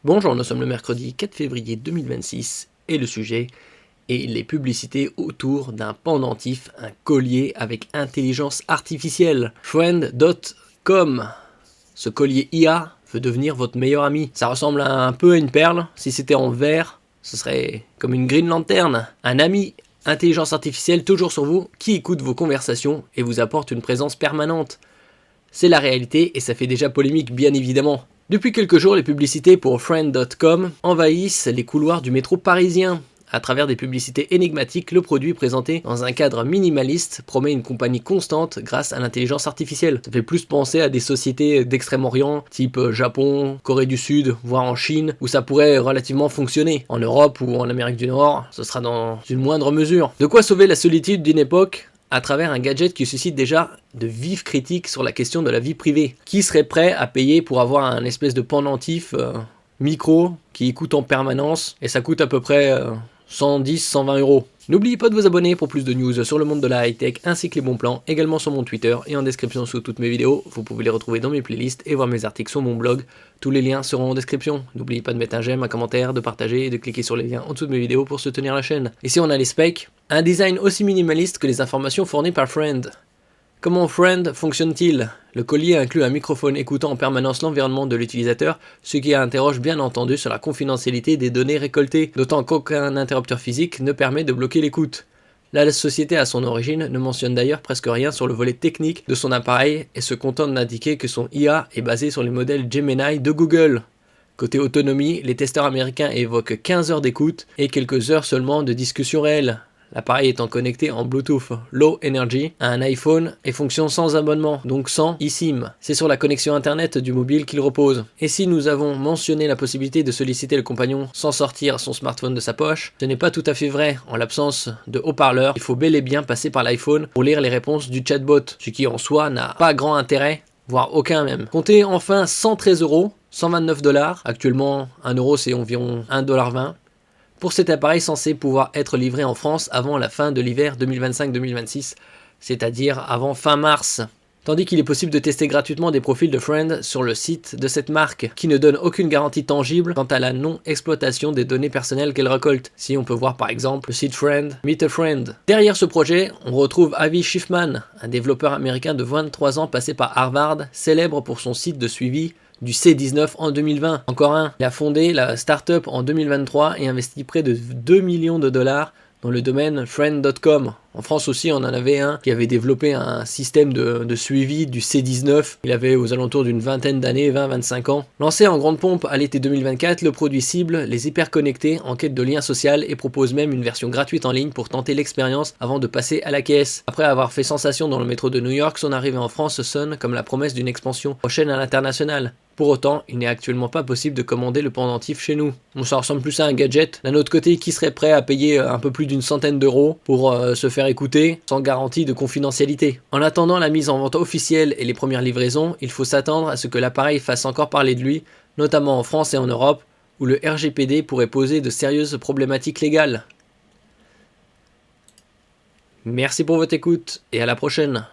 Bonjour, nous sommes le mercredi 4 février 2026 et le sujet est les publicités autour d'un pendentif, un collier avec intelligence artificielle. Friend.com. Ce collier IA veut devenir votre meilleur ami. Ça ressemble un peu à une perle. Si c'était en verre, ce serait comme une green lanterne. Un ami intelligence artificielle toujours sur vous qui écoute vos conversations et vous apporte une présence permanente. C'est la réalité et ça fait déjà polémique bien évidemment. Depuis quelques jours, les publicités pour Friend.com envahissent les couloirs du métro parisien. À travers des publicités énigmatiques, le produit présenté dans un cadre minimaliste promet une compagnie constante grâce à l'intelligence artificielle. Ça fait plus penser à des sociétés d'Extrême-Orient, type Japon, Corée du Sud, voire en Chine, où ça pourrait relativement fonctionner. En Europe ou en Amérique du Nord, ce sera dans une moindre mesure. De quoi sauver la solitude d'une époque à travers un gadget qui suscite déjà de vives critiques sur la question de la vie privée. Qui serait prêt à payer pour avoir un espèce de pendentif micro qui écoute en permanence et ça coûte à peu près 110-120 euros. N'oubliez pas de vous abonner pour plus de news sur le monde de la high-tech ainsi que les bons plans, également sur mon Twitter et en description sous toutes mes vidéos. Vous pouvez les retrouver dans mes playlists et voir mes articles sur mon blog. Tous les liens seront en description. N'oubliez pas de mettre un j'aime, un commentaire, de partager et de cliquer sur les liens en dessous de mes vidéos pour soutenir la chaîne. Ici on a les specs, un design aussi minimaliste que les informations fournies par Friend. Comment Friend fonctionne-t-il? Le collier inclut un microphone écoutant en permanence l'environnement de l'utilisateur, ce qui interroge bien entendu sur la confidentialité des données récoltées, d'autant qu'aucun interrupteur physique ne permet de bloquer l'écoute. La société à son origine ne mentionne d'ailleurs presque rien sur le volet technique de son appareil et se contente d'indiquer que son IA est basé sur les modèles Gemini de Google. Côté autonomie, les testeurs américains évoquent 15 heures d'écoute et quelques heures seulement de discussion réelle. L'appareil étant connecté en Bluetooth Low Energy à un iPhone et fonctionne sans abonnement, donc sans eSIM. C'est sur la connexion internet du mobile qu'il repose. Et si nous avons mentionné la possibilité de solliciter le compagnon sans sortir son smartphone de sa poche, ce n'est pas tout à fait vrai. En l'absence de haut-parleur, il faut bel et bien passer par l'iPhone pour lire les réponses du chatbot, ce qui en soi n'a pas grand intérêt, voire aucun même. Comptez enfin 113 euros, 129 $. Actuellement, 1 euro c'est environ 1,20 $. Pour cet appareil censé pouvoir être livré en France avant la fin de l'hiver 2025-2026, c'est-à-dire avant fin mars. Tandis qu'il est possible de tester gratuitement des profils de Friend sur le site de cette marque, qui ne donne aucune garantie tangible quant à la non-exploitation des données personnelles qu'elle récolte. Si on peut voir par exemple le site Friend, Meet a Friend. Derrière ce projet, on retrouve Avi Schiffman, un développeur américain de 23 ans passé par Harvard, célèbre pour son site de suivi du C19 en 2020. Encore un, il a fondé la startup en 2023 et investi près de 2 millions de dollars dans le domaine Friend.com. En France aussi, on en avait un qui avait développé un système de suivi du C19. Il avait aux alentours d'une vingtaine d'années, 20-25 ans. Lancé en grande pompe à l'été 2024, le produit cible les hyperconnectés en quête de lien social et propose même une version gratuite en ligne pour tenter l'expérience avant de passer à la caisse. Après avoir fait sensation dans le métro de New York, son arrivée en France sonne comme la promesse d'une expansion prochaine à l'international. Pour autant, il n'est actuellement pas possible de commander le pendentif chez nous. Bon, ça ressemble plus à un gadget. D'un autre côté, qui serait prêt à payer un peu plus d'une centaine d'euros pour se faire écouter sans garantie de confidentialité? En attendant la mise en vente officielle et les premières livraisons, il faut s'attendre à ce que l'appareil fasse encore parler de lui, notamment en France et en Europe, où le RGPD pourrait poser de sérieuses problématiques légales. Merci pour votre écoute et à la prochaine.